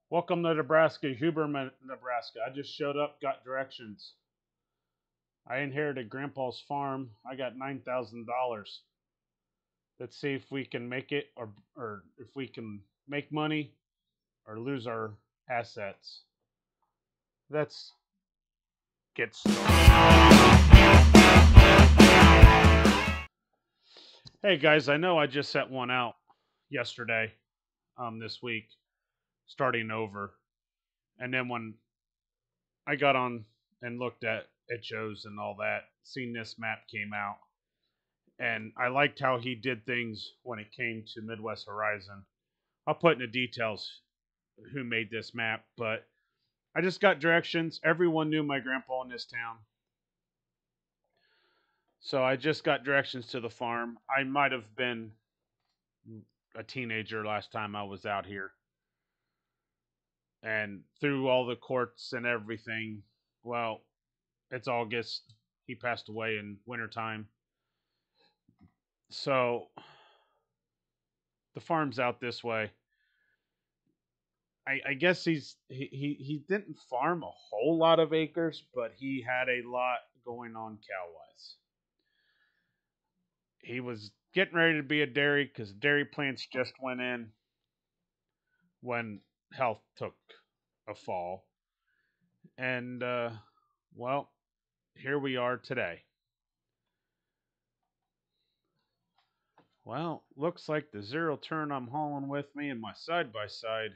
Welcome to Nebraska, Huberman, Nebraska. I just showed up, got directions. I inherited Grandpa's farm. I got $9,000. Let's see if we can make it, or if we can make money or lose our assets. Let's get started. Hey guys, I know I just set one out yesterday, this week, starting over, and then when I got on and looked at it shows and all that, seen this map came out, and I liked how he did things when it came to Midwest Horizon. I'll put in the details who made this map, but I just got directions. Everyone knew my grandpa in this town. So I just got directions to the farm. I might have been a teenager last time I was out here. And through all the courts and everything, well, it's August. He passed away in wintertime. So the farm's out this way. I guess he didn't farm a whole lot of acres, but he had a lot going on cow wise. He was getting ready to be a dairy because dairy plants just went in when health took a fall, and well, here we are today. Well, looks like the zero turn I'm hauling with me and my side by side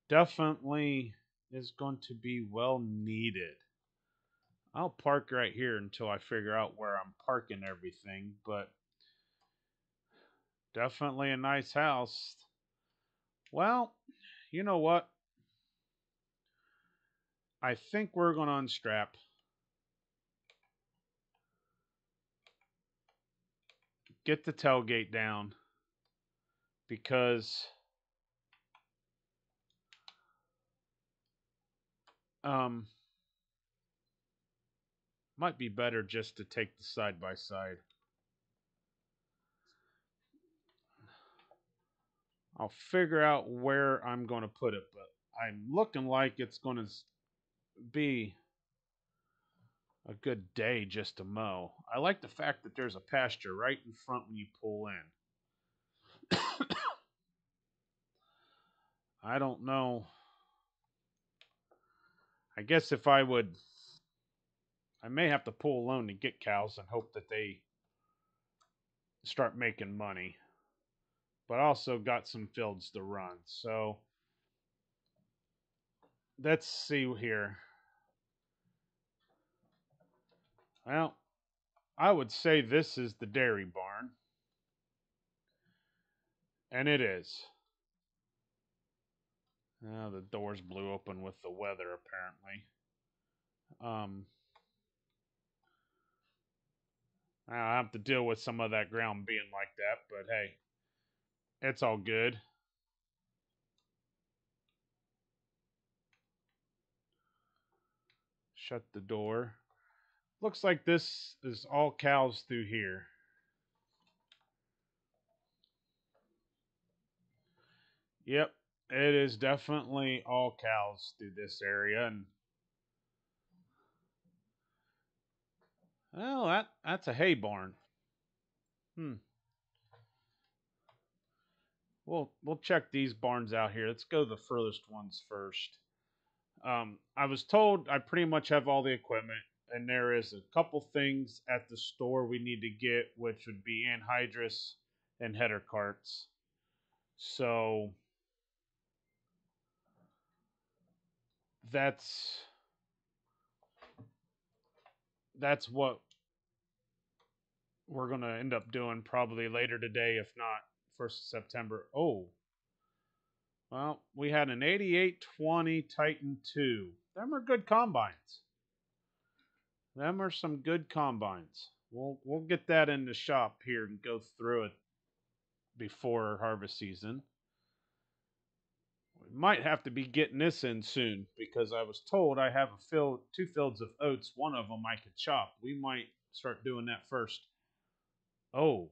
definitely is going to be well needed. I'll park right here until I figure out where I'm parking everything, but definitely a nice house. Well, you know what? I think we're going to unstrap, get the tailgate down, because um might be better just to take the side by side. I'll figure out where I'm going to put it, but I'm looking like it's going to be a good day just to mow. I like the fact that there's a pasture right in front when you pull in. I don't know. I guess if I would, I may have to pull a loan to get cows and hope that they start making money. But I also got some fields to run. So let's see here. Well, I would say this is the dairy barn. And it is. The doors blew open with the weather, apparently. Um, I have to deal with some of that ground being like that, but hey, it's all good. Shut the door. Looks like this is all cows through here. Yep, it is definitely all cows through this area, and well, that's a hay barn. Hmm. We'll check these barns out here. Let's go the furthest ones first. I was told I pretty much have all the equipment, and there is a couple things at the store we need to get, which would be anhydrous and header carts. So that's that's what we're gonna end up doing probably later today, if not first of September. Oh, well, we had an 8820 Titan 2. Them are good combines. Them are some good combines. We'll get that in the shop here and go through it before harvest season. We might have to be getting this in soon because I was told I have two fields of oats. One of them I could chop. We might start doing that first. Oh,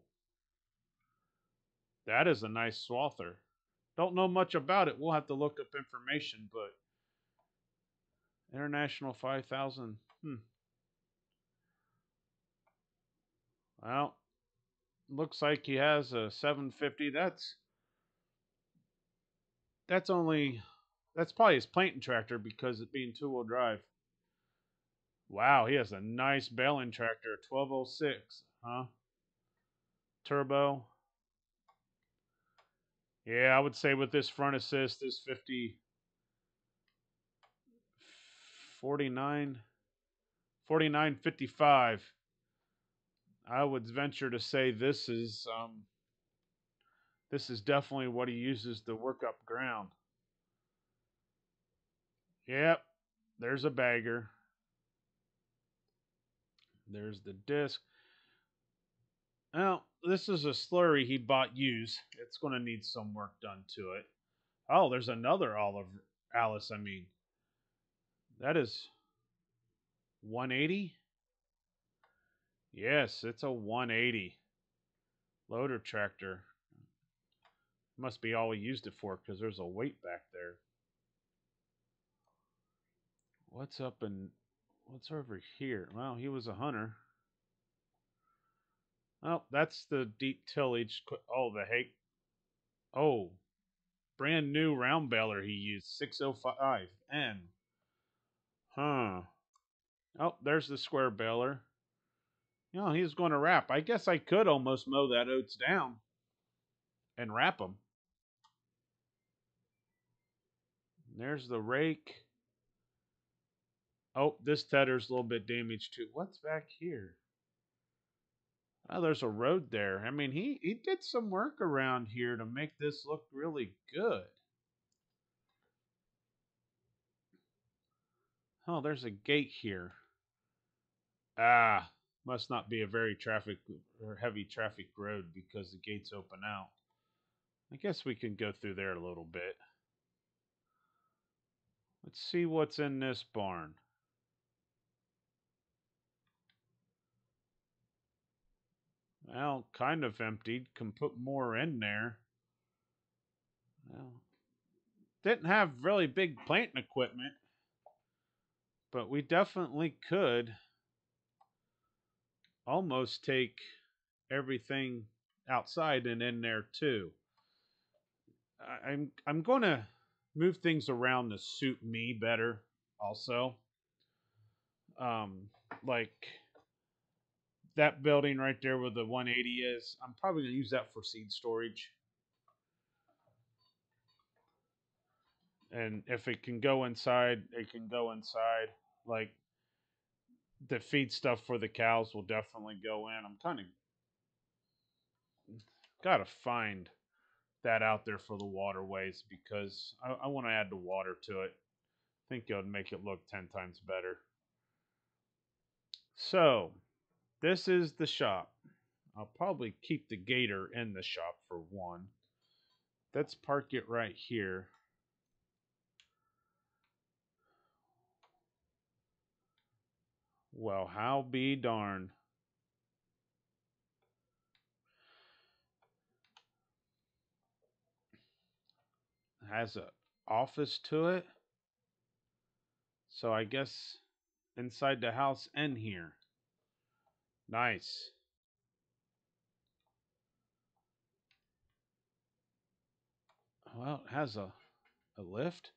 that is a nice swather. Don't know much about it. We'll have to look up information, but International 5000. Well, looks like he has a 750. That's only that's probably his planting tractor because it being two-wheel drive. Wow, he has a nice baling tractor, 1206, huh? Turbo. Yeah, I would say with this front assist, this 50 49 4955. I would venture to say this is definitely what he uses to work up ground. Yep, there's a bagger. There's the disc. Now, this is a slurry he bought used. It's going to need some work done to it. Oh, there's another Alice. I mean, that is 180. Yes, it's a 180 loader tractor. Must be all he used it for because there's a weight back there. What's up and what's over here? Well, he was a hunter. Oh, that's the deep tillage. Oh, the hay. Oh, brand new round baler he used, 605N. Huh. Oh, there's the square baler. You know, he's going to wrap. I guess I could almost mow that oats down and wrap them. There's the rake. Oh, this tedder's a little bit damaged too. What's back here? Oh, there's a road there. I mean, he did some work around here to make this look really good. Oh, there's a gate here. Ah, must not be a very traffic or heavy traffic road because the gate's open out. I guess we can go through there a little bit. Let's see what's in this barn. Well, kind of emptied. Can put more in there. Well, didn't have really big planting equipment, but we definitely could almost take everything outside and in there too. I'm going to move things around to suit me better. Also, um, like that building right there where the 180 is, I'm probably going to use that for seed storage. And if it can go inside, it can go inside. Like the feed stuff for the cows will definitely go in. I'm kind of got to find that out there for the waterways because I want to add the water to it. I think it would make it look 10 times better. So, this is the shop. I'll probably keep the gator in the shop for one. Let's park it right here. Well, how be darned. It has a office to it. So I guess inside the house and here. Nice. Well, it has a lift.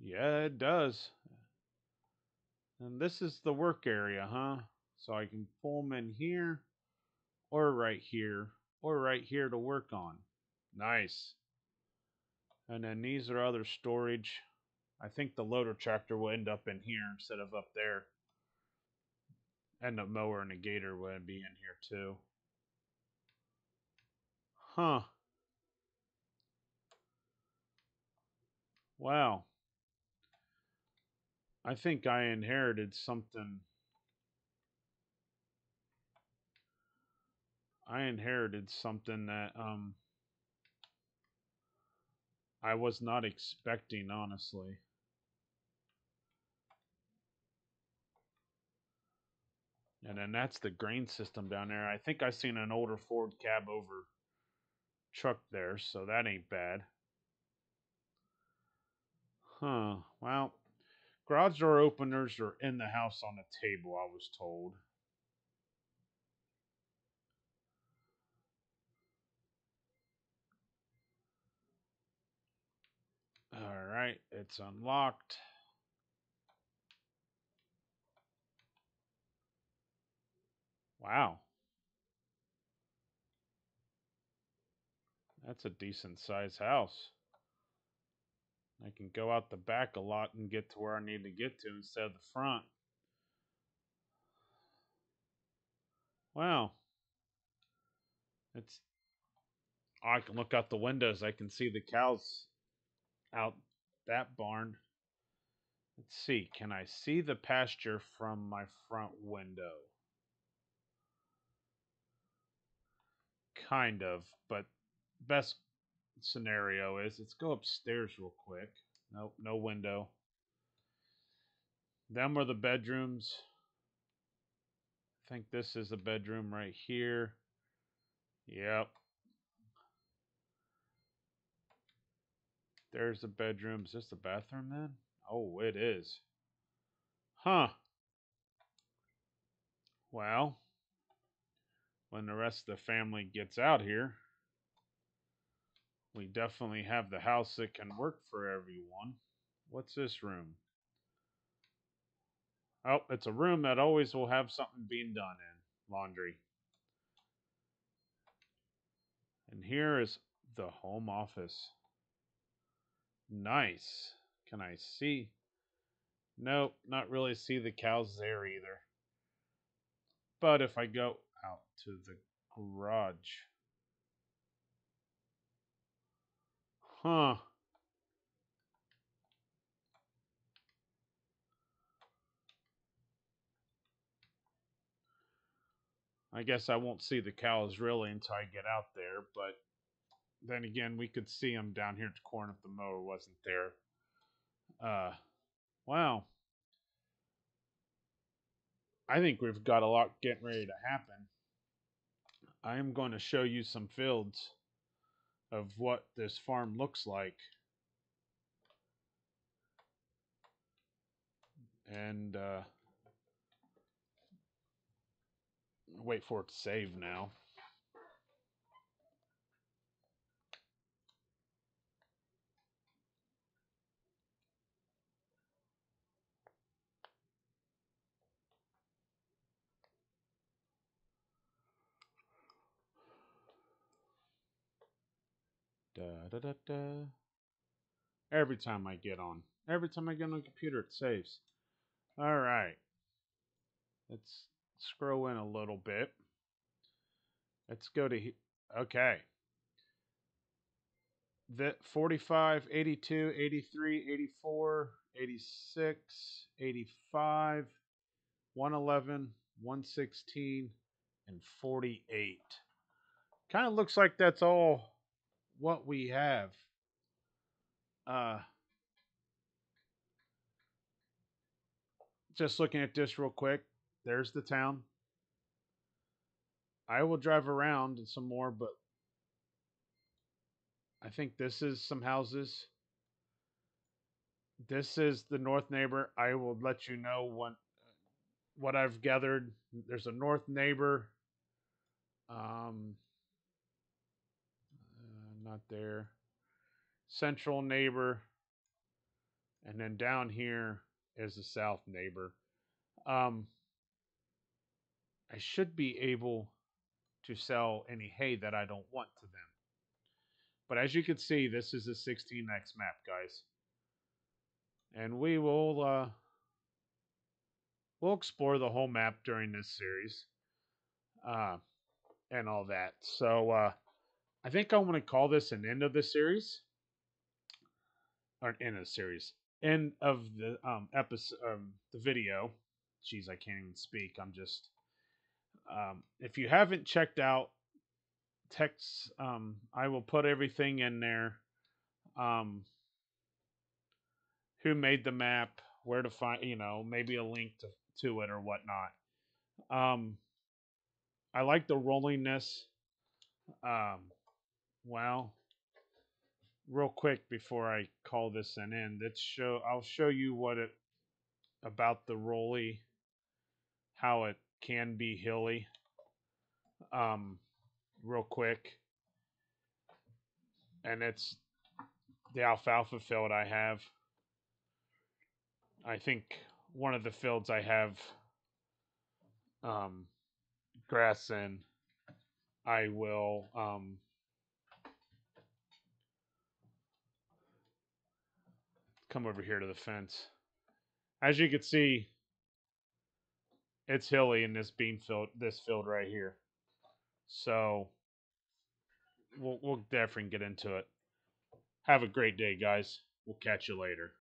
Yeah, it does. And this is the work area, huh? So I can pull them in here, or right here, or right here to work on. Nice. And then these are other storage. I think the loader tractor will end up in here instead of up there. And the mower and the gator will be in here too. Huh. Wow. I think I inherited something. I inherited something that I was not expecting, honestly. And then that's the grain system down there. I think I seen an older Ford cab over truck there, so that ain't bad. Huh. Well, garage door openers are in the house on a table, I was told. All right, it's unlocked. Wow, that's a decent sized house. I can go out the back a lot and get to where I need to get to instead of the front. Wow, it's. Oh, I can look out the windows. I can see the cows out that barn. Let's see. Can I see the pasture from my front window? Kind of, but best scenario is let's go upstairs real quick. Nope, no window. Them are the bedrooms. I think this is a bedroom right here. Yep. There's the bedroom. Is this the bathroom then? Oh, it is. Huh. Well, when the rest of the family gets out here, we definitely have the house that can work for everyone. What's this room? Oh, it's a room that always will have something being done in laundry. And here is the home office. Nice. Can I see? Nope, not really see the cows there either. But if I go out to the garage. Huh. I guess I won't see the cows really until I get out there, but then again, we could see them down here at the corner if the mower wasn't there. Uh, wow. I think we've got a lot getting ready to happen. I am going to show you some fields of what this farm looks like. And wait for it to save now. Da, da, da, da. Every time I get on. Every time I get on the computer, it saves. All right. Let's scroll in a little bit. Let's go to. Okay. The 45, 82, 83, 84, 86, 85, 111, 116, and 48. Kind of looks like that's all what we have. Uh, just looking at this real quick. There's the town. I will drive around some more, but I think this is some houses. This is the north neighbor. I will let you know what I've gathered. There's a north neighbor. Um, not there. Central neighbor, and then down here is the south neighbor. Um, I should be able to sell any hay that I don't want to them. But as you can see, this is a 16x map, guys, and we'll explore the whole map during this series, uh, and all that. So I think I want to call this an end of the series, or an end of the series, end of the episode, the video. Jeez, I can't even speak. I'm just. If you haven't checked out text, I will put everything in there. Um, who made the map, where to find, maybe a link to it or whatnot. Um, I like the rollingness. Um, Well, real quick before I call this an end, I'll show you what it about the rolly, how it can be hilly. Um, Real quick, and it's the alfalfa field I have. I think one of the fields I have um, grass in. I will come over here to the fence. As you can see, it's hilly in this bean field, this field right here. So we'll definitely get into it. Have a great day, guys. We'll catch you later.